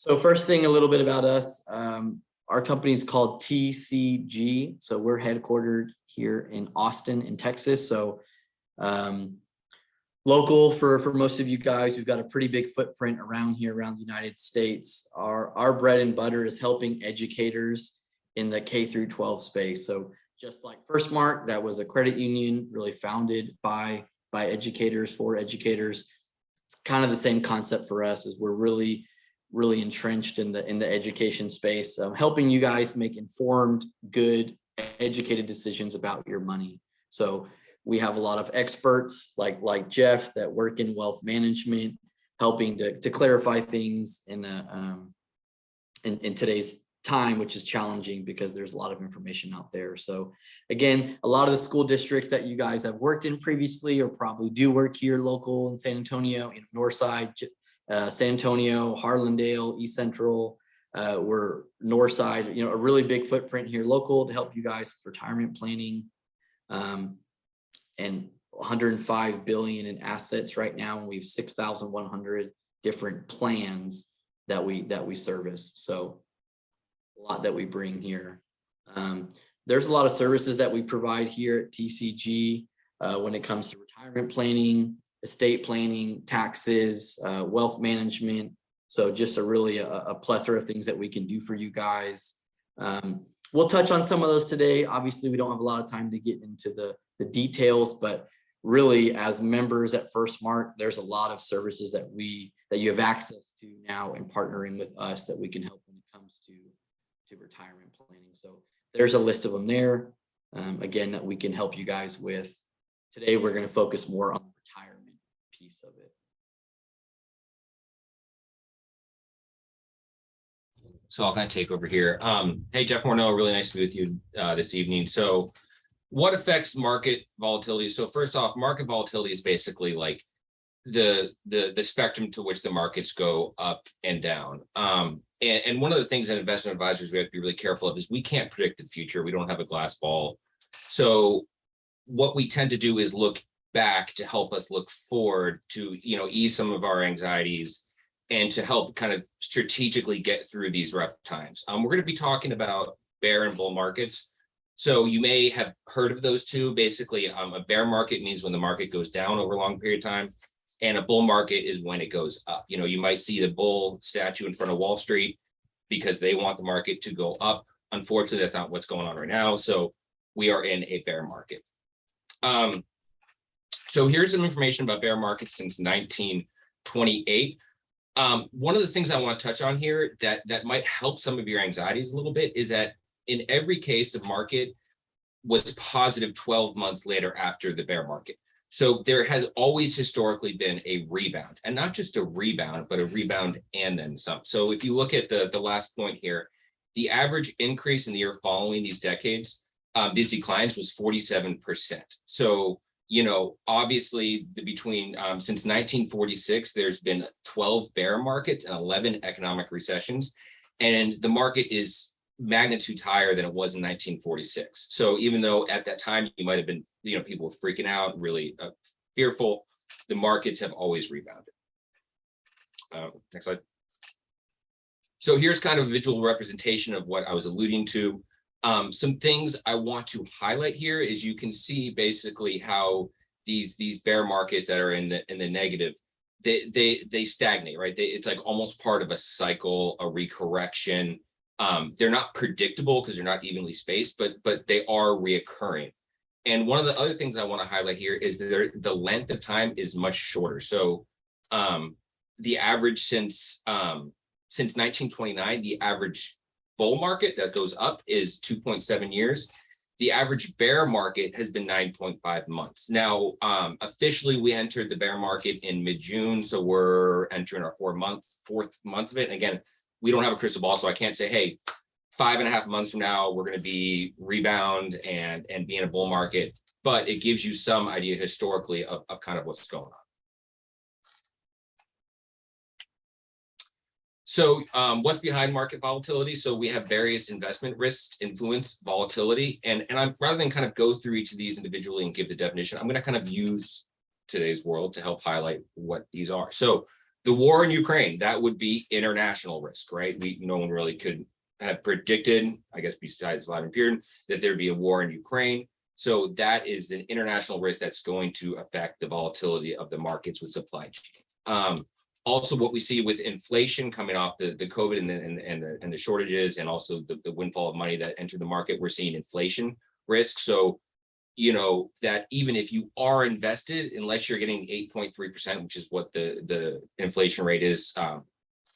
So first thing, a little bit about us. Our company is called TCG. So we're headquartered here in Austin, in Texas. So local for most of you guys. We've got a pretty big footprint around here, around the United States. Our bread and butter is helping educators in the K through 12 space. So just like Firstmark, that was a credit union really founded by educators for educators. It's kind of the same concept for us, as we're really entrenched in the education space, helping you guys make informed, good, educated decisions about your money. So we have a lot of experts like Jeff that work in wealth management, helping to clarify things in today's time, which is challenging because there's a lot of information out there. So again, a lot of the school districts that you guys have worked in previously, or probably do work here local in San Antonio, in Northside, San Antonio, Harlandale, East Central, we're Northside, a really big footprint here local to help you guys with retirement planning, and 105 billion in assets right now, and we have 6,100 different plans that we service. So a lot that we bring here. There's a lot of services that we provide here at TCG when it comes to retirement planning, estate planning, taxes, wealth management. So just a plethora of things that we can do for you guys. We'll touch on some of those today. Obviously, we don't have a lot of time to get into the details, but really, as members at Firstmark, there's a lot of services that you have access to now, and partnering with us that we can help when it comes to retirement planning. So there's a list of them there, again, that we can help you guys with. Today, we're going to focus more on the retirement piece of it. So I'll kind of take over here. Hey, Jeff Morneau, really nice to be with you this evening. So what affects market volatility? So first off, market volatility is basically like the spectrum to which the markets go up and down. And one of the things that investment advisors we have to be really careful of is we can't predict the future. We don't have a glass ball. So what we tend to do is look back to help us look forward to, ease some of our anxieties and to help kind of strategically get through these rough times. We're going to be talking about bear and bull markets. So you may have heard of those two. Basically, a bear market means when the market goes down over a long period of time, and a bull market is when it goes up. You might see the bull statue in front of Wall Street because they want the market to go up. Unfortunately, that's not what's going on right now. So we are in a bear market. So here's some information about bear markets since 1928. One of the things I want to touch on here that might help some of your anxieties a little bit is that in every case, the market was positive 12 months later after the bear market. So there has always historically been a rebound, and not just a rebound, but a rebound and then some. So if you look at the last point here, the average increase in the year following these decades, these declines was 47%. So, obviously between since 1946, there's been 12 bear markets and 11 economic recessions, and the market is magnitudes higher than it was in 1946. So even though at that time you might have been, people were freaking out, really fearful, the markets have always rebounded. Next slide. So here's kind of a visual representation of what I was alluding to. Some things I want to highlight here is you can see basically how these bear markets that are in the negative, they stagnate, right? It's like almost part of a cycle, a recorrection. They're not predictable because they're not evenly spaced, but they are reoccurring. And one of the other things I want to highlight here is that the length of time is much shorter. So the average since 1929, the average bull market that goes up is 2.7 years. The average bear market has been 9.5 months. Now, officially, we entered the bear market in mid-June, so we're entering our fourth month of it. And again, we don't have a crystal ball, so I can't say, hey, 5.5 months from now, we're going to be rebound and be in a bull market. But it gives you some idea historically of kind of what's going on. So what's behind market volatility? So we have various investment risks influence volatility. And I'm, rather than kind of go through each of these individually and give the definition, I'm going to kind of use today's world to help highlight what these are. So The war in Ukraine, that would be international risk, right? No one really could have predicted, I guess, besides Vladimir Putin, that there'd be a war in Ukraine. So that is an international risk that's going to affect the volatility of the markets with supply chain. Also, what we see with inflation coming off the COVID and the shortages, and also the windfall of money that entered the market, we're seeing inflation risk. So, that even if you are invested, unless you're getting 8.3%, which is what the inflation rate is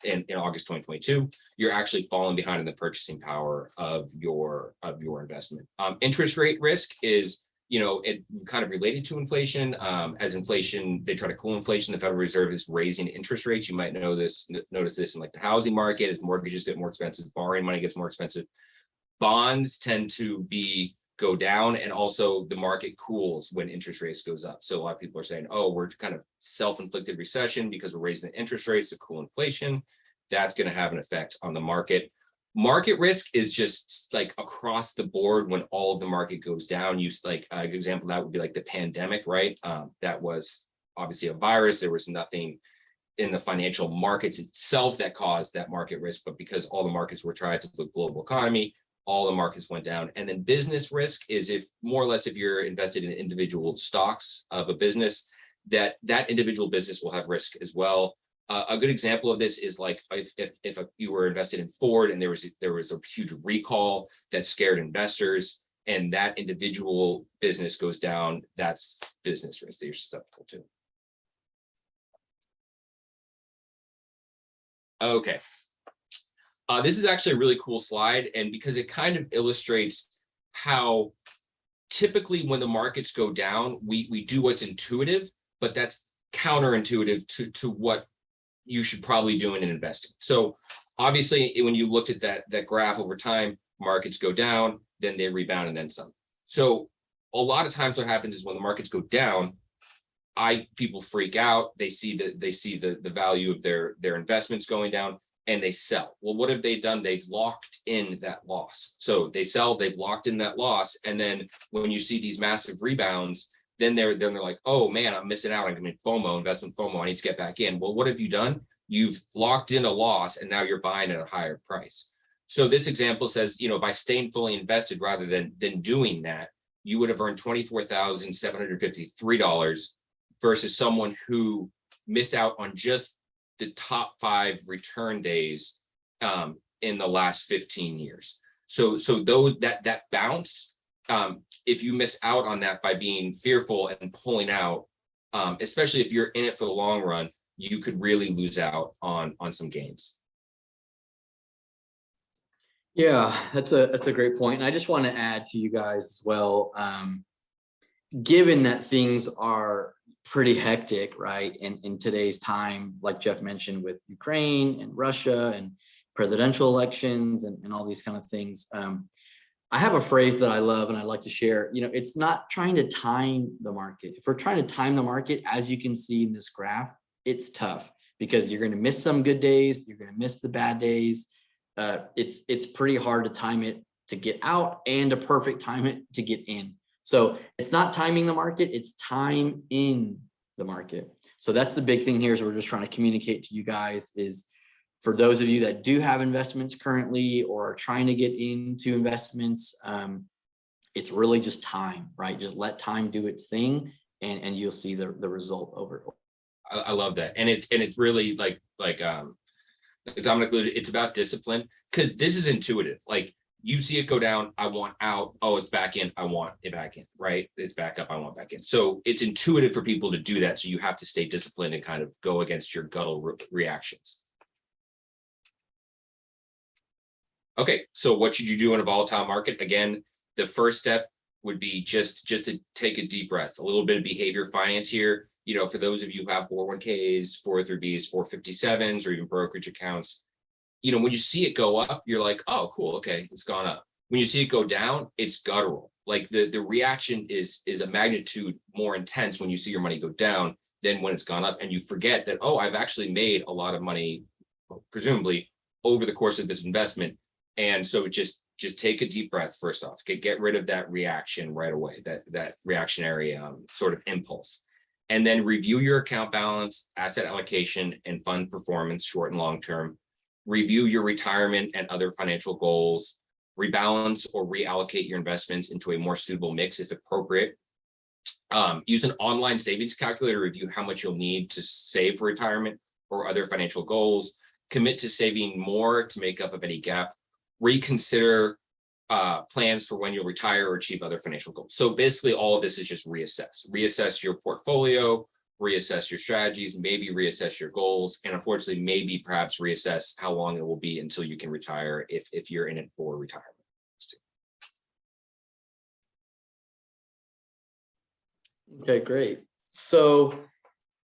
in August 2022, you're actually falling behind in the purchasing power of your investment. Interest rate risk is, it kind of related to inflation. As inflation, they try to cool inflation. The Federal Reserve is raising interest rates. You might notice this in like the housing market as mortgages get more expensive, borrowing money gets more expensive. Bonds tend to go down, and also the market cools when interest rates goes up. So a lot of people are saying, oh, we're kind of self-inflicted recession because we're raising the interest rates to cool inflation. That's going to have an effect on the market. Market risk is just like across the board. When all of the market goes down, like an example that would be like the pandemic, right? That was obviously a virus. There was nothing in the financial markets itself that caused that market risk, but because all the markets were tied to the global economy, all the markets went down. And then business risk is if you're invested in individual stocks of a business, that individual business will have risk as well. A good example of this is like if you were invested in Ford and there was a huge recall that scared investors, and that individual business goes down, that's business risk that you're susceptible to. Okay. This is actually a really cool slide, and because it kind of illustrates how typically when the markets go down, we do what's intuitive, but that's counterintuitive to what you should probably do in investing. So obviously, when you looked at that graph over time, markets go down, then they rebound, and then some. So a lot of times what happens is when the markets go down, people freak out. They see the value of their investments going down, and they sell. Well, what have they done? They've locked in that loss. So they sell, they've locked in that loss. And then when you see these massive rebounds, then they're like, oh man, I'm missing out. I'm getting FOMO, investment FOMO. I need to get back in. Well, what have you done? You've locked in a loss, and now you're buying at a higher price. So this example says, by staying fully invested rather than doing that, you would have earned $24,753 versus someone who missed out on just the top 5 return days in the last 15 years. So that bounce, if you miss out on that by being fearful and pulling out, especially if you're in it for the long run, you could really lose out on some gains. Yeah, that's a great point. And I just want to add to you guys as well, given that things are pretty hectic, right? In today's time, like Jeff mentioned, with Ukraine and Russia and presidential elections and all these kind of things. I have a phrase that I love and I like to share. It's not trying to time the market. If we're trying to time the market, as you can see in this graph, it's tough because you're going to miss some good days. You're going to miss the bad days. It's pretty hard to time it to get out and a perfect time it to get in. So it's not timing the market, it's time in the market. So that's the big thing here is we're just trying to communicate to you guys is for those of you that do have investments currently or are trying to get into investments, it's really just time, right? Just let time do its thing and you'll see the result over. I love that. And it's really like Dominic alluded, it's about discipline because this is intuitive. Like you see it go down, I want out. Oh, it's back in. I want it back in, right? It's back up. I want back in. So it's intuitive for people to do that. So you have to stay disciplined and kind of go against your guttural reactions. Okay, so what should you do in a volatile market? Again, the first step would be just to take a deep breath, a little bit of behavior finance here. For those of you who have 401ks, 403bs, 457s, or even brokerage accounts, when you see it go up, you're like, oh, cool, okay, it's gone up. When you see it go down, it's guttural. Like the reaction is a magnitude more intense when you see your money go down than when it's gone up, and you forget that, oh, I've actually made a lot of money, presumably, over the course of this investment. And so just take a deep breath first off, get rid of that reaction right away, that reactionary sort of impulse. and then review your account balance, asset allocation, and fund performance, short and long term. Review your retirement and other financial goals. Rebalance or reallocate your investments into a more suitable mix if appropriate. Use an online savings calculator to review how much you'll need to save for retirement or other financial goals. Commit to saving more to make up of any gap. Reconsider plans for when you'll retire or achieve other financial goals. So basically all of this is just reassess your portfolio, reassess your strategies, maybe reassess your goals, and unfortunately maybe perhaps reassess how long it will be until you can retire if you're in it for retirement. Okay, great. So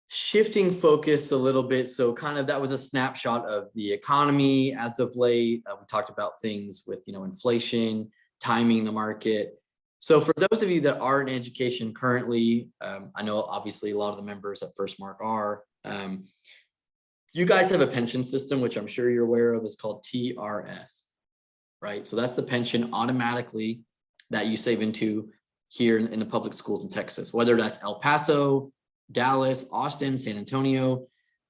shifting focus a little bit. So kind of that was a snapshot of the economy as of late. We talked about things with, inflation, timing the market. So for those of you that are in education currently, I know obviously a lot of the members at Firstmark are, you guys have a pension system, which I'm sure you're aware of, is called TRS, right? So that's the pension automatically that you save into here in the public schools in Texas, whether that's El Paso, Dallas, Austin, San Antonio,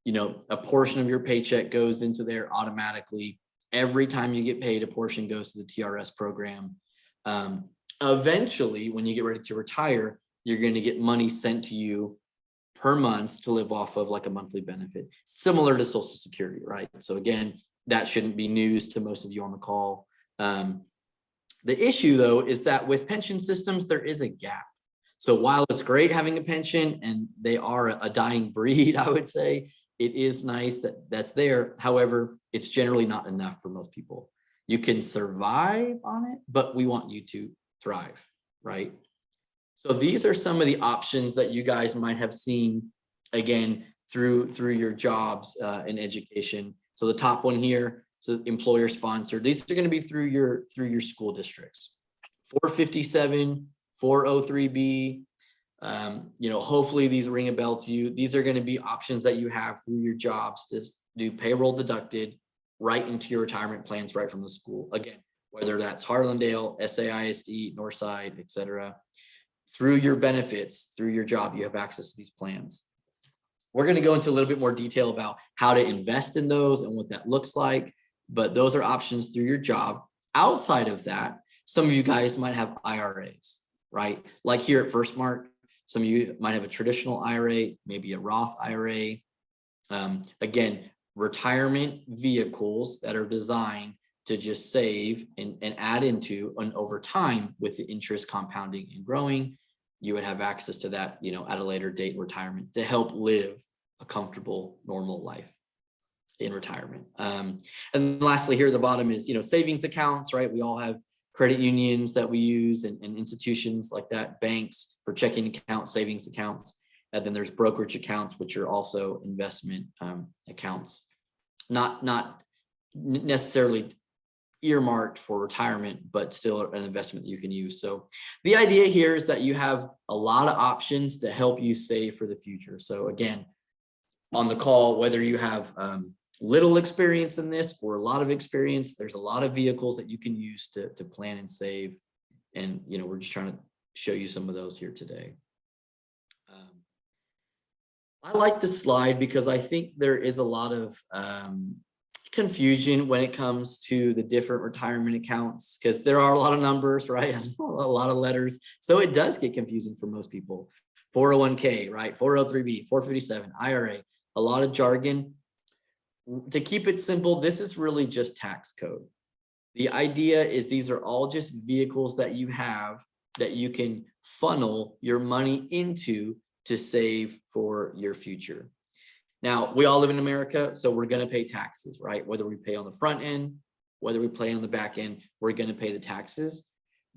a portion of your paycheck goes into there automatically. Every time you get paid, a portion goes to the TRS program. Eventually, when you get ready to retire, you're going to get money sent to you per month to live off of, like a monthly benefit, similar to Social Security, right? So again, that shouldn't be news to most of you on the call. The issue, though, is that with pension systems, there is a gap. So while it's great having a pension and they are a dying breed, I would say, it is nice that that's there. However, it's generally not enough for most people. You can survive on it, but we want you to thrive, right? So these are some of the options that you guys might have seen, again, through your jobs in education. So the top one here, so employer sponsored. These are going to be through your school districts. 457, 403B. Hopefully these ring a bell to you. These are going to be options that you have through your jobs to do payroll deducted right into your retirement plans right from the school. Again, whether that's Harlandale, SAISD, Northside, etc. Through your benefits, through your job, you have access to these plans. We're going to go into a little bit more detail about how to invest in those and what that looks like, but those are options through your job. Outside of that, some of you guys might have IRAs, right? Like here at Firstmark, some of you might have a traditional IRA, maybe a Roth IRA. Again, retirement vehicles that are designed to just save and add into, and over time with the interest compounding and growing, you would have access to that, at a later date in retirement to help live a comfortable, normal life in retirement. And lastly, here at the bottom is, savings accounts, right? We all have credit unions that we use and institutions like that, banks for checking accounts, savings accounts. And then there's brokerage accounts, which are also investment accounts, not necessarily earmarked for retirement, but still an investment that you can use. So the idea here is that you have a lot of options to help you save for the future. So again, on the call, whether you have little experience in this or a lot of experience, there's a lot of vehicles that you can use to plan and save. And, we're just trying to show you some of those here today. I like this slide because I think there is a lot of confusion when it comes to the different retirement accounts, because there are a lot of numbers, right? A lot of letters. So it does get confusing for most people. 401k, right? 403b, 457, IRA, a lot of jargon. To keep it simple, this is really just tax code. The idea is these are all just vehicles that you have that you can funnel your money into to save for your future. Now, we all live in America, so we're going to pay taxes, right? Whether we pay on the front end, whether we pay on the back end, we're going to pay the taxes.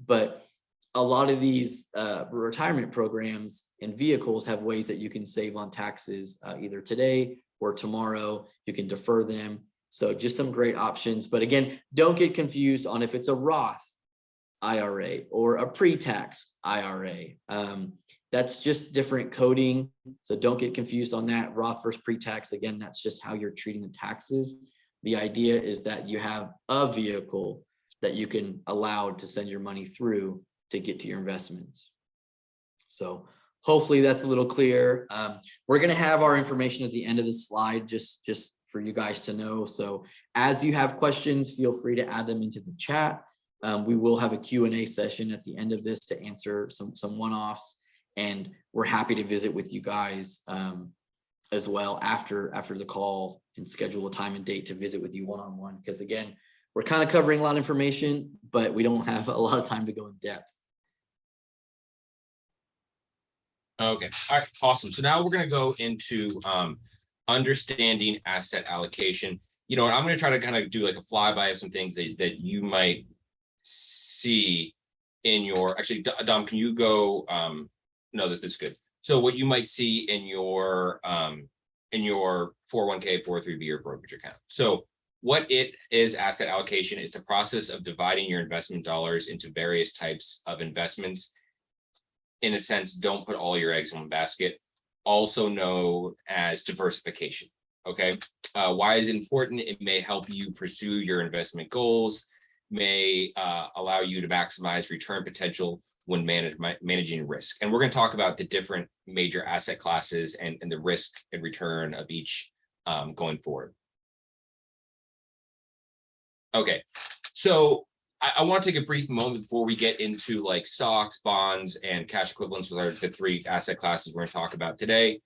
But a lot of these retirement programs and vehicles have ways that you can save on taxes either today or tomorrow. You can defer them. So just some great options. But again, don't get confused on if it's a Roth IRA or a pre-tax IRA. That's just different coding. So don't get confused on that. Roth versus pre-tax, again, that's just how you're treating the taxes. The idea is that you have a vehicle that you can allow to send your money through to get to your investments. So hopefully that's a little clear. We're going to have our information at the end of the slide, just for you guys to know. So as you have questions, feel free to add them into the chat. We will have a Q&A session at the end of this to answer some one-offs, and we're happy to visit with you guys as well after the call and schedule a time and date to visit with you one-on-one. Because again, we're kind of covering a lot of information, but we don't have a lot of time to go in depth. Okay, all right, awesome. So now we're going to go into understanding asset allocation. You know, I'm going to try to kind of do like a flyby of some things that you might see in your, actually, Dom, can you go, no, this is good. So what you might see in your 401k, 403b, or brokerage account. So what it is, asset allocation is the process of dividing your investment dollars into various types of investments. In a sense, don't put all your eggs in one basket, also known as diversification. Okay. Why is it important? It may help you pursue your investment goals, may allow you to maximize return potential when managing risk. And we're going to talk about the different major asset classes and the risk and return of each going forward. Okay, so I want to take a brief moment before we get into like stocks, bonds, and cash equivalents, with the three asset classes we're going to talk about today.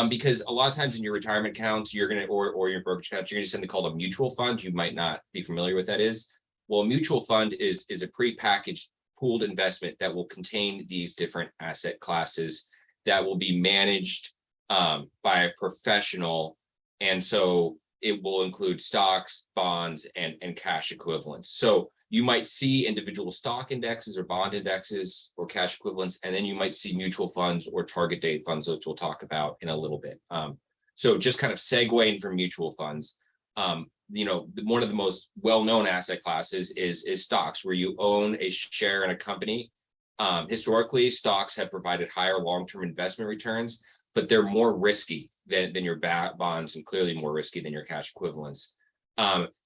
Because a lot of times in your retirement accounts, you're going to, or your brokerage accounts, you're going to send something called a mutual fund. You might not be familiar with that is. Well, a mutual fund is a pre-packaged pooled investment that will contain these different asset classes that will be managed by a professional. And so it will include stocks, bonds, and cash equivalents. So you might see individual stock indexes or bond indexes or cash equivalents, and then you might see mutual funds or target date funds, which we'll talk about in a little bit. So just kind of segueing from mutual funds, you know, one of the most well-known asset classes is stocks, where you own a share in a company. Historically, stocks have provided higher long-term investment returns, but they're more risky than your bonds, and clearly more risky than your cash equivalents.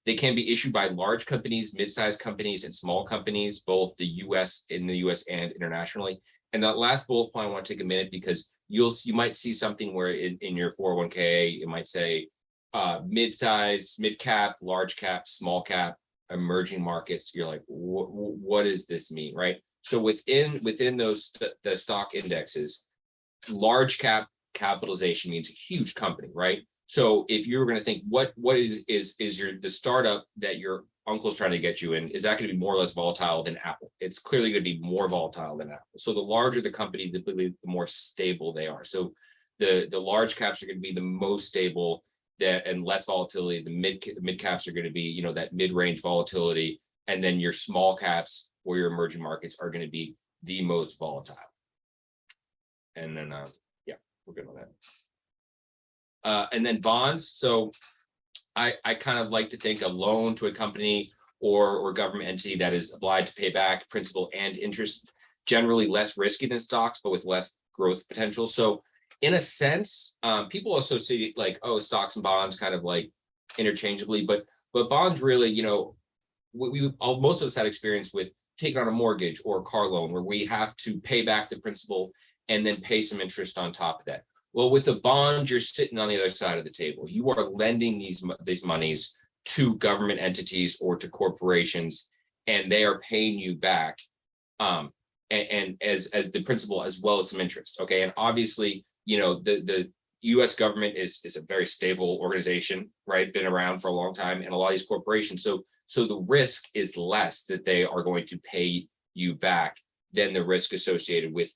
They can be issued by large companies, mid-sized companies, and small companies, both in the US and internationally. And that last bullet point, I want to take a minute, because you might see something where in your 401k, it might say mid-size, mid-cap, large cap, small cap, emerging markets. You're like, what does this mean, right? So within those the stock indexes, large cap capitalization means a huge company, right? So if you were going to think what is the startup that your uncle's trying to get you in, is that going to be more or less volatile than Apple? It's clearly going to be more volatile than Apple. So the larger the company, the more stable they are. So the large caps are going to be the most stable, and less volatility. The mid caps are going to be, you know, that mid-range volatility, and then your small caps or your emerging markets are going to be the most volatile. And then yeah, we're good on that. And then bonds. So I kind of like to think a loan to a company or government entity that is obliged to pay back principal and interest, generally less risky than stocks, but with less growth potential. So in a sense, people associate like, oh, stocks and bonds kind of like interchangeably, but bonds really, you know, most of us had experience with taking on a mortgage or a car loan, where we have to pay back the principal and then pay some interest on top of that. Well, with a bond, you're sitting on the other side of the table. You are lending these monies to government entities or to corporations, and they are paying you back, and as the principal as well as some interest. Okay, and obviously, you know, the U.S. government is a very stable organization, right? Been around for a long time, and a lot of these corporations. So the risk is less that they are going to pay you back than the risk associated with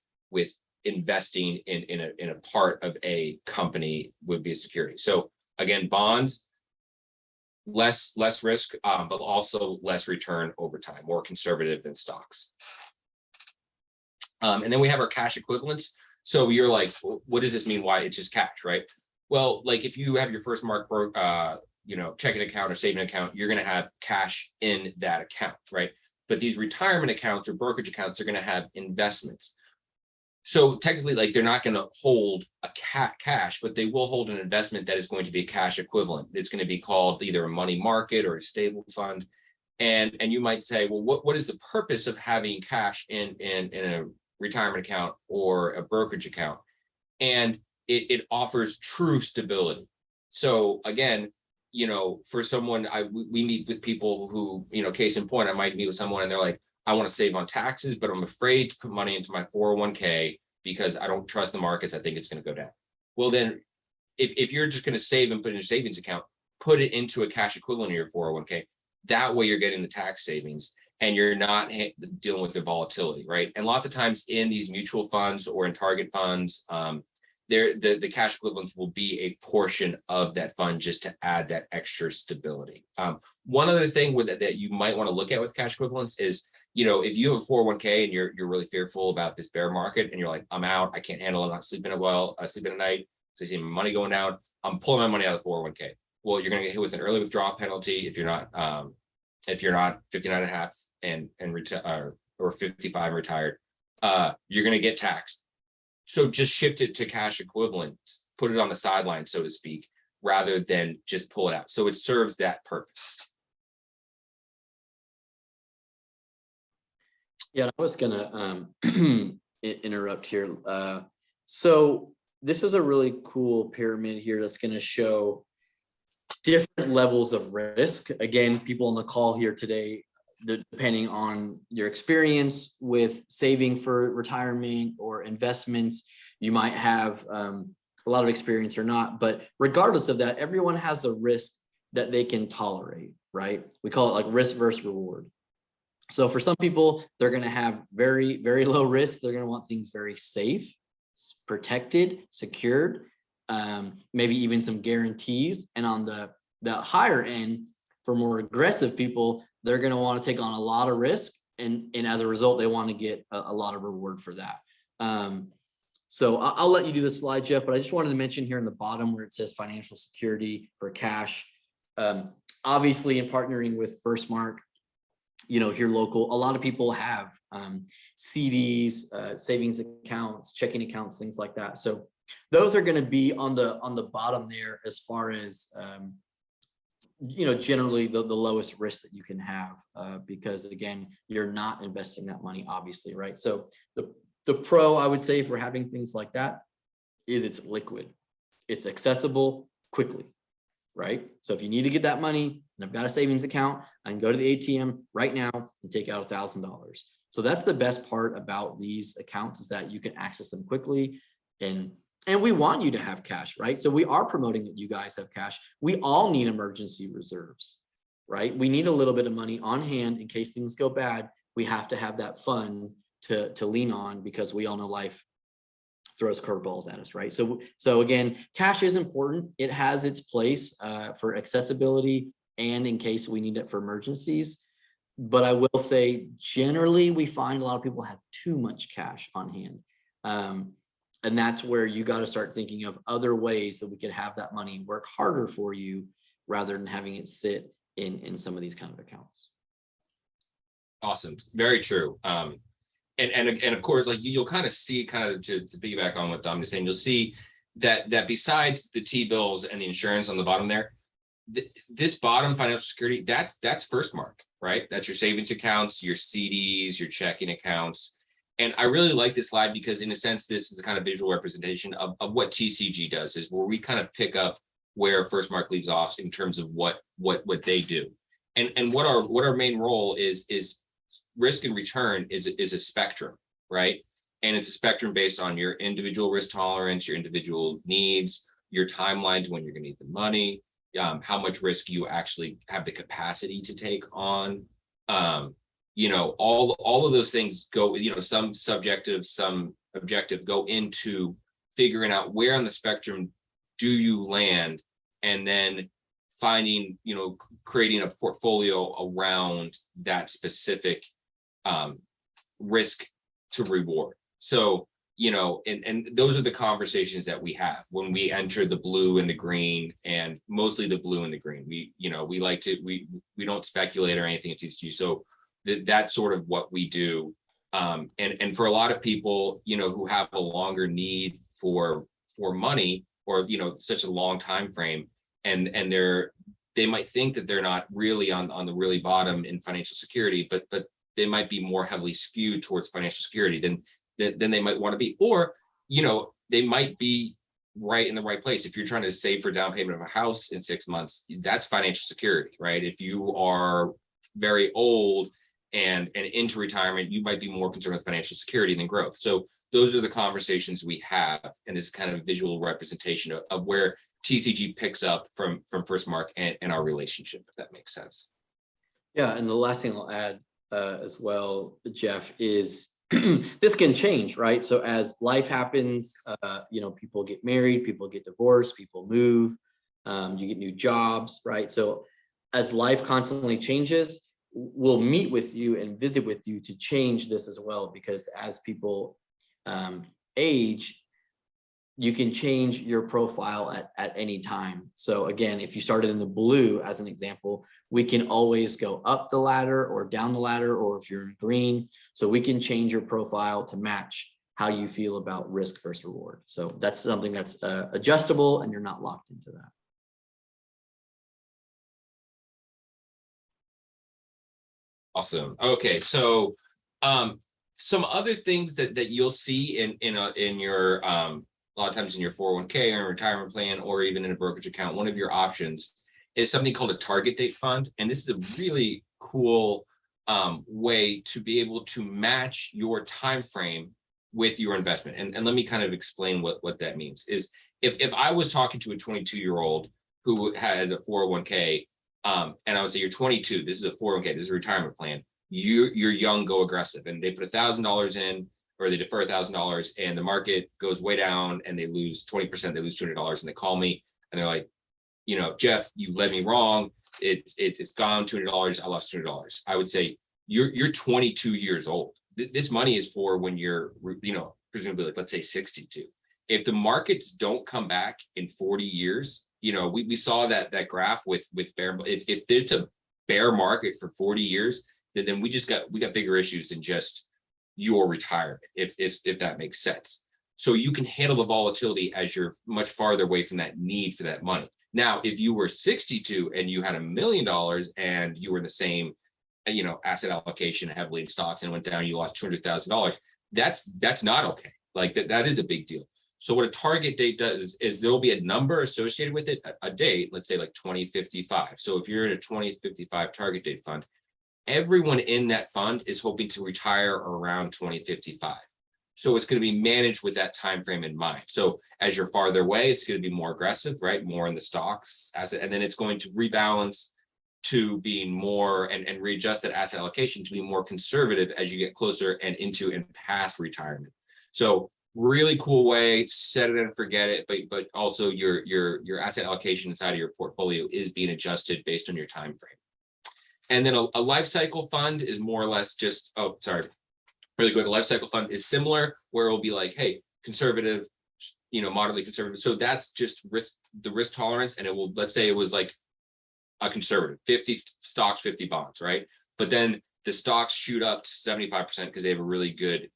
investing in a part of a company would be a security. So again, bonds, less risk, but also less return over time, more conservative than stocks. And then we have our cash equivalents. So you're like, what does this mean? Why it's just cash, right? Well, like if you have your first you know, checking account or saving account, you're going to have cash in that account, right? But these retirement accounts or brokerage accounts are going to have investments. So technically, like, they're not going to hold a cash, but they will hold an investment that is going to be a cash equivalent. It's going to be called either a money market or a stable fund. And you might say, well, what is the purpose of having cash in a retirement account or a brokerage account. And it offers true stability. So again, for someone, we meet with people who, case in point, I might meet with someone and they're like, I want to save on taxes, but I'm afraid to put money into my 401k because I don't trust the markets. I think it's going to go down. Well, then if you're just going to save and put in your savings account, put it into a cash equivalent of your 401k. That way you're getting the tax savings and you're not dealing with the volatility, right? And lots of times in these mutual funds or in target funds, the cash equivalents will be a portion of that fund just to add that extra stability. One other thing that you might want to look at with cash equivalents is, if you have a 401k and you're really fearful about this bear market and you're like, I'm out, I can't handle it, I'm not sleeping well, I sleep at night, so I see my money going down, I'm pulling my money out of the 401k. Well, you're going to get hit with an early withdrawal penalty if you're not 59 and a half and retire or 55 and retired. You're going to get taxed. So just shift it to cash equivalents, put it on the sideline, so to speak, rather than just pull it out. So it serves that purpose. Yeah, I was gonna interrupt here. So this is a really cool pyramid here that's gonna show different levels of risk. Again, people on the call here today, depending on your experience with saving for retirement or investments, you might have a lot of experience or not. But regardless of that, everyone has a risk that they can tolerate, right? We call it like risk versus reward. So for some people, they're going to have very, very low risk. They're going to want things very safe, protected, secured, maybe even some guarantees. And on the higher end, for more aggressive people, they're going to want to take on a lot of risk. And as a result, they want to get a lot of reward for that. So I'll let you do the slide, Jeff, but I just wanted to mention here in the bottom where it says financial security for cash. Obviously, in partnering with Firstmark, here local, a lot of people have CDs, savings accounts, checking accounts, things like that. So those are going to be on the bottom there as far as generally the lowest risk that you can have, because again, you're not investing that money, obviously, right? So the pro, I would say, for having things like that is it's liquid, it's accessible quickly, right? So if you need to get that money and I've got a savings account, I can go to the ATM right now and take out $1,000. So that's the best part about these accounts, is that you can access them quickly. And we want you to have cash, right? So we are promoting that you guys have cash. We all need emergency reserves, right? We need a little bit of money on hand in case things go bad. We have to have that fund to lean on, because we all know life throws curveballs at us, right? So again, cash is important. It has its place for accessibility and in case we need it for emergencies. But I will say, generally, we find a lot of people have too much cash on hand. And that's where you got to start thinking of other ways that we could have that money work harder for you rather than having it sit in some of these kind of accounts. Awesome. Very true. And of course, like you'll kind of see, to piggyback on what Dom is saying, you'll see that besides the T-bills and the insurance on the bottom there, this bottom financial security, that's Firstmark, right? That's your savings accounts, your CDs, your checking accounts. And I really like this slide because in a sense, this is a kind of visual representation of what TCG does, is where we kind of pick up where Firstmark leaves off in terms of what they do. And what our main role is risk and return is a spectrum, right? And it's a spectrum based on your individual risk tolerance, your individual needs, your timelines when you're going to need the money, how much risk you actually have the capacity to take on. All of those things go, some subjective, some objective, go into figuring out where on the spectrum do you land, and then finding, creating a portfolio around that specific risk to reward. So, and those are the conversations that we have when we enter the blue and the green, and mostly the blue and the green. We like to, we don't speculate or anything at TCG. So that's sort of what we do. And for a lot of people, who have a longer need for money, or, such a long time frame, and they might think that they're not really on the really bottom in financial security, but they might be more heavily skewed towards financial security, then than they might want to be. Or, they might be right in the right place. If you're trying to save for down payment of a house in 6 months, that's financial security, right? If you are very old and into retirement, you might be more concerned with financial security than growth. So those are the conversations we have, and this kind of visual representation of where TCG picks up from First Mark and our relationship, if that makes sense. Yeah, and the last thing I'll add as well, Jeff, is this can change, right? So as life happens, people get married, people get divorced, people move, you get new jobs, right? So as life constantly changes, we'll meet with you and visit with you to change this as well, because as people age, you can change your profile at any time. So again, if you started in the blue, as an example, we can always go up the ladder or down the ladder, or if you're in green, so we can change your profile to match how you feel about risk versus reward. So that's something that's adjustable, and you're not locked into that. Awesome. Okay, so some other things that you'll see in your a lot of times in your 401k or retirement plan, or even in a brokerage account, one of your options is something called a target date fund. And this is a really cool way to be able to match your time frame with your investment. And let me kind of explain what that means. Is if I was talking to a 22-year-old who had a 401k, and I would say, you're 22, this is a 401k, this is a retirement plan, you're young, go aggressive. And they put $1,000 in, or they defer $1,000, and the market goes way down and they lose 20%, they lose $200, and they call me and they're like, Jeff, you led me wrong. It's gone $200. I lost $200. I would say, you're 22 years old. This money is for when you're, presumably, like, let's say 62. If the markets don't come back in 40 years, we saw that graph with bear. If there's a bear market for 40 years, then we got bigger issues than just your retirement, if that makes sense. So you can handle the volatility as you're much farther away from that need for that money. Now, if you were 62 and you had $1 million and you were in the same, asset allocation heavily in stocks, and went down, you lost $200,000, that's not okay. Like that is a big deal. So what a target date does is there will be a number associated with it, a date, let's say like 2055. So if you're in a 2055 target date fund, everyone in that fund is hoping to retire around 2055. So it's going to be managed with that time frame in mind. So as you're farther away, it's going to be more aggressive, right? More in the stocks asset, and then it's going to rebalance to being more and readjust that asset allocation to be more conservative as you get closer and into and past retirement. So really cool way, set it and forget it, but also your asset allocation inside of your portfolio is being adjusted based on your time frame. And then a life cycle fund is more or less just, really quick, a life cycle fund is similar, where it will be like, hey, conservative, moderately conservative. So that's just the risk tolerance. And it will, let's say it was like a conservative, 50 stocks, 50 bonds, right? But then the stocks shoot up to 75% because they have a really good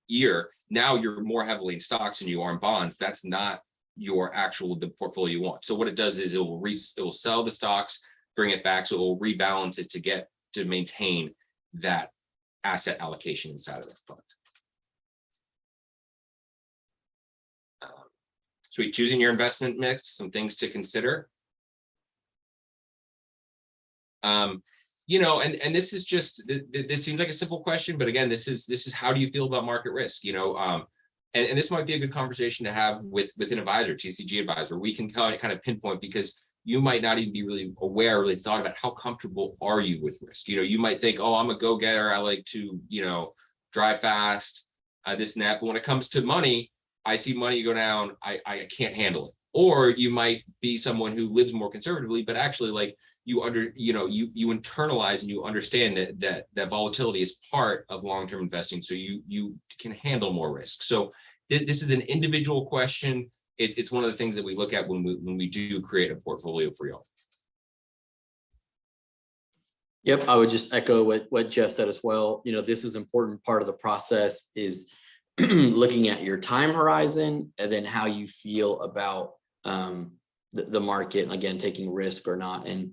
year. Now you're more heavily in stocks than you are in bonds. That's not the portfolio you want. So what it does is it will sell the stocks, bring it back, so it will rebalance it to maintain that asset allocation inside of that fund. Sweet. Choosing your investment mix, some things to consider. And this is just, this seems like a simple question, but again, this is how do you feel about market risk? And this might be a good conversation to have with an advisor, TCG advisor. We can kind of pinpoint, because you might not even be really aware, really thought about how comfortable are you with risk. You might think, oh, I'm a go-getter, I like to, drive fast, this and that. But when it comes to money, I see money go down, I can't handle it. Or you might be someone who lives more conservatively, but actually, like, you internalize and you understand that volatility is part of long-term investing. So you can handle more risk. So this is an individual question. It's one of the things that we look at when we do create a portfolio for y'all. Yep, I would just echo what Jeff said as well. This is an important part of the process, is looking at your time horizon, and then how you feel about the market, and again, taking risk or not. And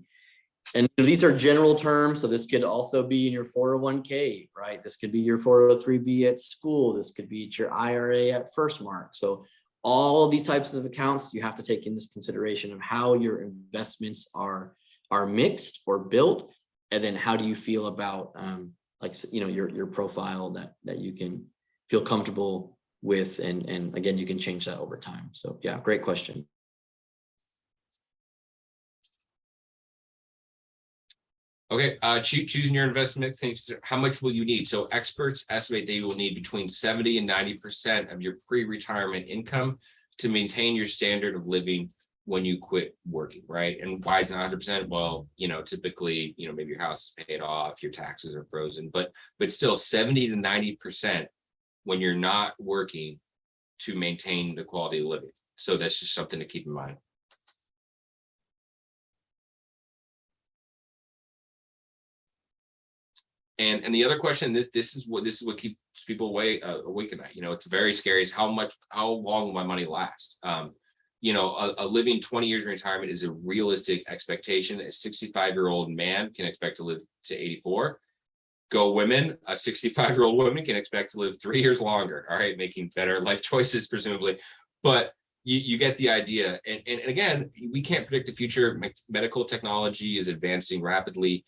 And these are general terms, so this could also be in your 401k, right? This could be your 403b at school. This could be your IRA at Firstmark. So all of these types of accounts, you have to take into consideration of how your investments are mixed or built, and then how do you feel about like, you know, your profile that you can feel comfortable with, and again, you can change that over time. So yeah, great question. Okay, choosing your investment things. How much will you need? So experts estimate that you will need between 70 and 90% of your pre-retirement income to maintain your standard of living when you quit working, right? And why is it 100%? Well, you know, typically, you know, maybe your house is paid off, your taxes are frozen, but still 70 to 90% when you're not working to maintain the quality of living. So that's just something to keep in mind. And the other question, this is what keeps people awake at night. You know, it's very scary. Is how long will my money last? You know, a living 20 years in retirement is a realistic expectation. A 65-year-old man can expect to live to 84. Go women, a 65-year-old woman can expect to live 3 years longer. All right, making better life choices, presumably. But you get the idea. And again, we can't predict the future. Medical technology is advancing rapidly.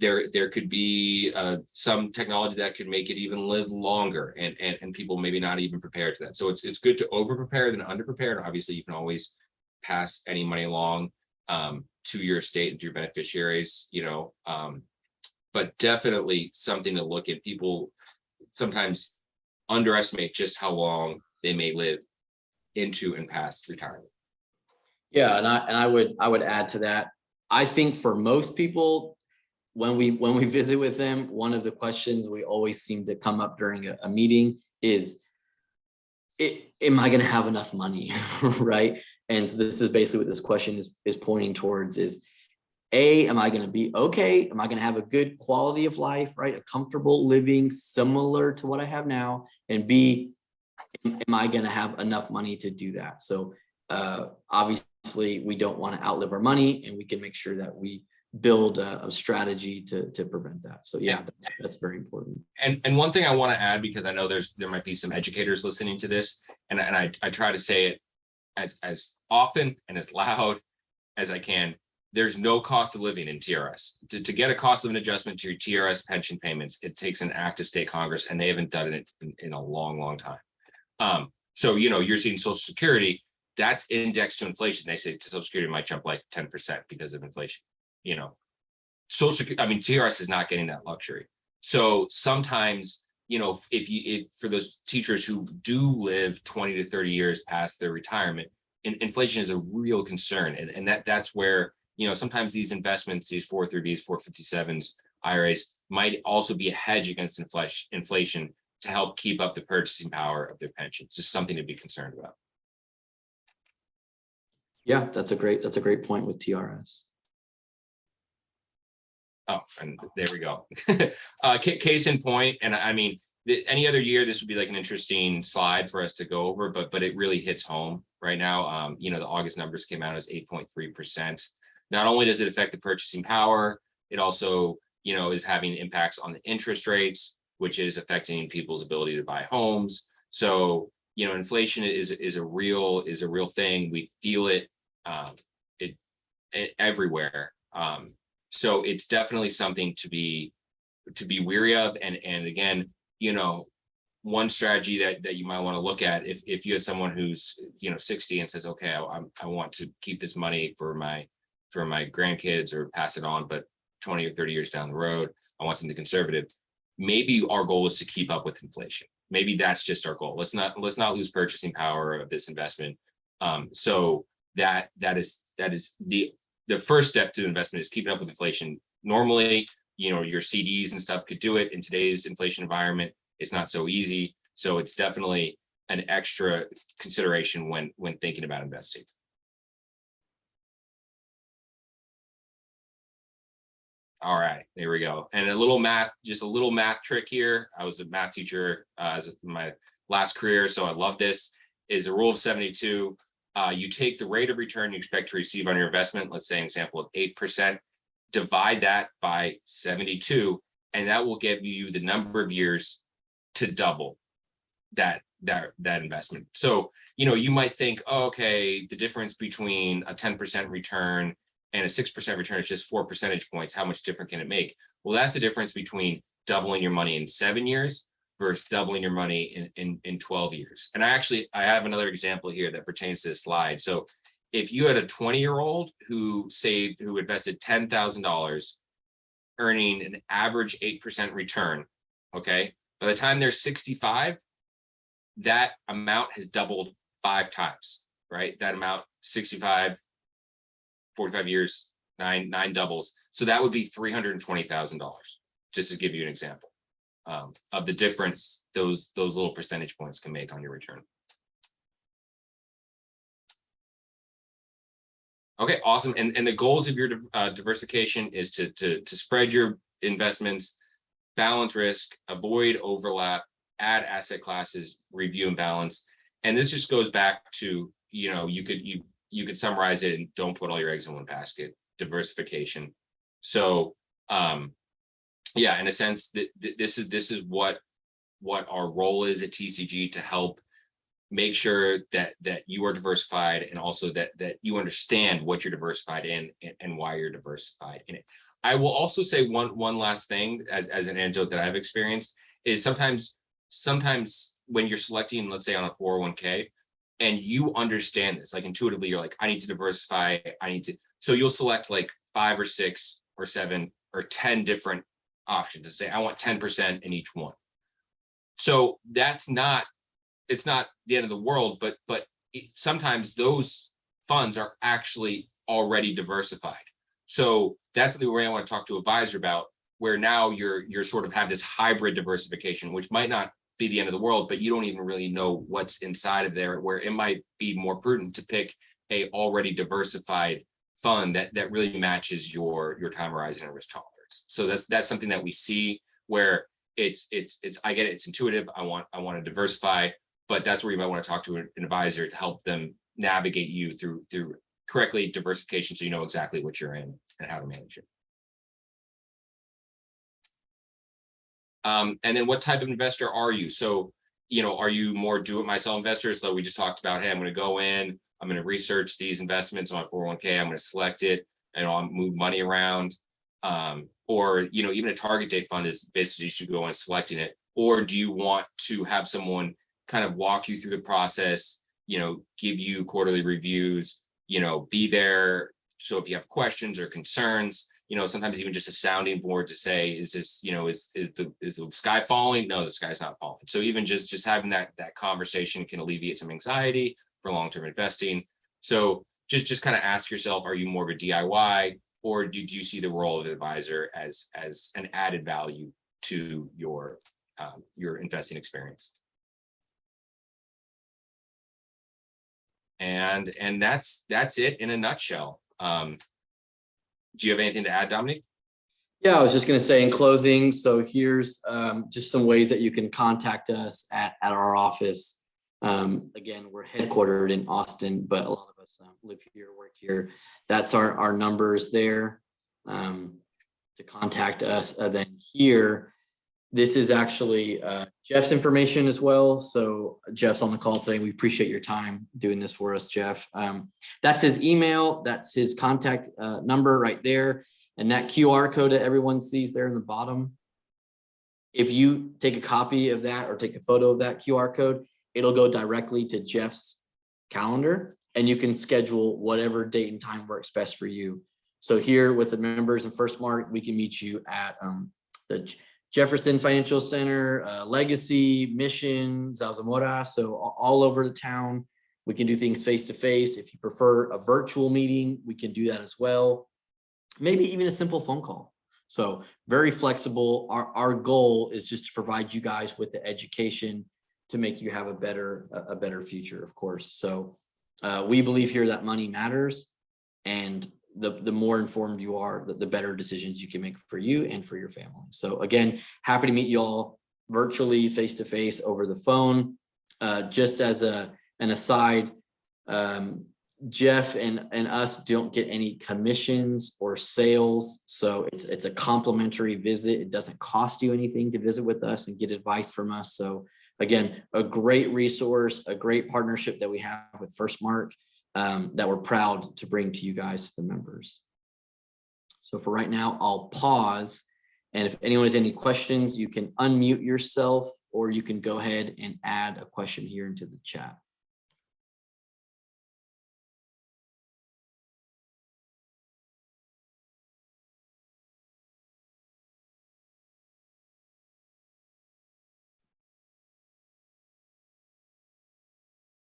There could be some technology that could make it even live longer, and people maybe not even prepared for that. So it's good to over prepare than under prepare. And obviously you can always pass any money along to your estate and to your beneficiaries, you know, but definitely something to look at. People sometimes underestimate just how long they may live into and past retirement. Yeah, and I would add to that. I think for most people, when we visit with them, one of the questions we always seem to come up during a meeting is, am I going to have enough money? Right. And so this is basically what this question is pointing towards is, A, am I going to be okay? Am I going to have a good quality of life, right? A comfortable living similar to what I have now? And B, am I going to have enough money to do that? So obviously we don't want to outlive our money, and we can make sure that we build a strategy to prevent that. So yeah, that's very important. And one thing I want to add, because I know there might be some educators listening to this, and I try to say it as often and as loud as I can. There's no cost of living in TRS. To get a cost of an adjustment to your TRS pension payments, it takes an act of state Congress, and they haven't done it in a long time. So, you know, you're seeing Social Security, that's indexed to inflation. They say Social Security might jump like 10% because of inflation. You know, TRS is not getting that luxury. So sometimes, you know, if for those teachers who do live 20 to 30 years past their retirement, inflation is a real concern. And that's where, you know, sometimes these investments, these 403bs, 457s, IRAs might also be a hedge against inflation to help keep up the purchasing power of their pensions. Just something to be concerned about. Yeah, that's a great point with TRS. Oh, and there we go. Case in point, and I mean, any other year, this would be like an interesting slide for us to go over, but it really hits home right now. You know, the August numbers came out as 8.3%. Not only does it affect the purchasing power, it also, you know, is having impacts on the interest rates, which is affecting people's ability to buy homes. So, you know, inflation is a real thing. We feel it, everywhere. So it's definitely something to be wary of. And again, you know, one strategy that you might want to look at if you had someone who's, you know, 60 and says, okay, I want to keep this money for my grandkids or pass it on, but 20 or 30 years down the road, I want something conservative. Maybe our goal is to keep up with inflation. Maybe that's just our goal. Let's not lose purchasing power of this investment. So that is the first step to investment is keeping up with inflation. Normally, you know, your CDs and stuff could do it. In today's inflation environment, it's not so easy. So it's definitely an extra consideration when thinking about investing. All right, there we go. And just a little math trick here. I was a math teacher as my last career, so I love this. Is a rule of 72. You take the rate of return you expect to receive on your investment, let's say an example of 8%, divide that by 72, and that will give you the number of years to double that investment. So, you might think, oh, okay, the difference between a 10% return and a 6% return is just 4 percentage points. How much different can it make? Well, that's the difference between doubling your money in 7 years versus doubling your money in 12 years. And I have another example here that pertains to this slide. So if you had a 20-year-old who invested $10,000, earning an average 8% return, okay, by the time they're 65, that amount has doubled 5 times, right? That amount, 65, 45 years, nine doubles. So that would be $320,000, just to give you an example of the difference those little percentage points can make on your return. Okay, awesome. And the goals of your diversification is to spread your investments, balance risk, avoid overlap, add asset classes, review and balance. And this just goes back to, you could summarize it and don't put all your eggs in one basket. Diversification. So yeah, in a sense, this is what our role is at TCG, to help make sure that you are diversified, and also that you understand what you're diversified in and why you're diversified in it. I will also say one last thing as an anecdote that I've experienced is sometimes when you're selecting, let's say on a 401k, and you understand this, like intuitively, you're like, I need to diversify, so you'll select like 5 or 6 or 7 or 10 different options to say, I want 10% in each one. So it's not the end of the world, but sometimes those funds are actually already diversified. So that's the way I want to talk to advisor about, where now you're sort of have this hybrid diversification, which might not be the end of the world, but you don't even really know what's inside of there, where it might be more prudent to pick a already diversified fund that really matches your time horizon and risk tolerance. So that's something that we see where it's I get it, it's intuitive. I want to diversify, but that's where you might want to talk to an advisor to help them navigate you through correctly diversification, so you know exactly what you're in and how to manage it. And then what type of investor are you? So, are you more do-it-myself investors? So we just talked about, hey, I'm going to go in, I'm going to research these investments on my 401k, I'm going to select it, and I'll move money around. Or, even a target date fund is basically you should go in selecting it. Or do you want to have someone kind of walk you through the process, give you quarterly reviews, be there. So if you have questions or concerns, sometimes even just a sounding board to say, is this, is the sky falling? No, the sky's not falling. So even just having that conversation can alleviate some anxiety for long-term investing. So just kind of ask yourself, are you more of a DIY, or do you see the role of an advisor as an added value to your investing experience? And that's it in a nutshell. Do you have anything to add, Dominic? Yeah, I was just going to say in closing, so here's just some ways that you can contact us at our office. Again, we're headquartered in Austin, but a lot of us live here, work here. That's our numbers there to contact us. Then here, this is actually Jeff's information as well. So Jeff's on the call today. We appreciate your time doing this for us, Jeff. That's his email. That's his contact number right there. And that QR code that everyone sees there in the bottom, if you take a copy of that or take a photo of that QR code, it'll go directly to Jeff's calendar, and you can schedule whatever date and time works best for you. So here with the members in First Mark, we can meet you at the Jefferson Financial Center, Legacy, Mission, Zarzamora, so all over the town. We can do things face-to-face. If you prefer a virtual meeting, we can do that as well. Maybe even a simple phone call. So very flexible. Our goal is just to provide you guys with the education to make you have a better future, of course. So we believe here that money matters, and the more informed you are, the better decisions you can make for you and for your family. So again, happy to meet you all virtually, face-to-face, over the phone. Just as an aside, Jeff and us don't get any commissions or sales. So it's a complimentary visit. It doesn't cost you anything to visit with us and get advice from us. So again, a great resource, a great partnership that we have with FirstMark that we're proud to bring to you guys, the members. So for right now, I'll pause. And if anyone has any questions, you can unmute yourself or you can go ahead and add a question here into the chat.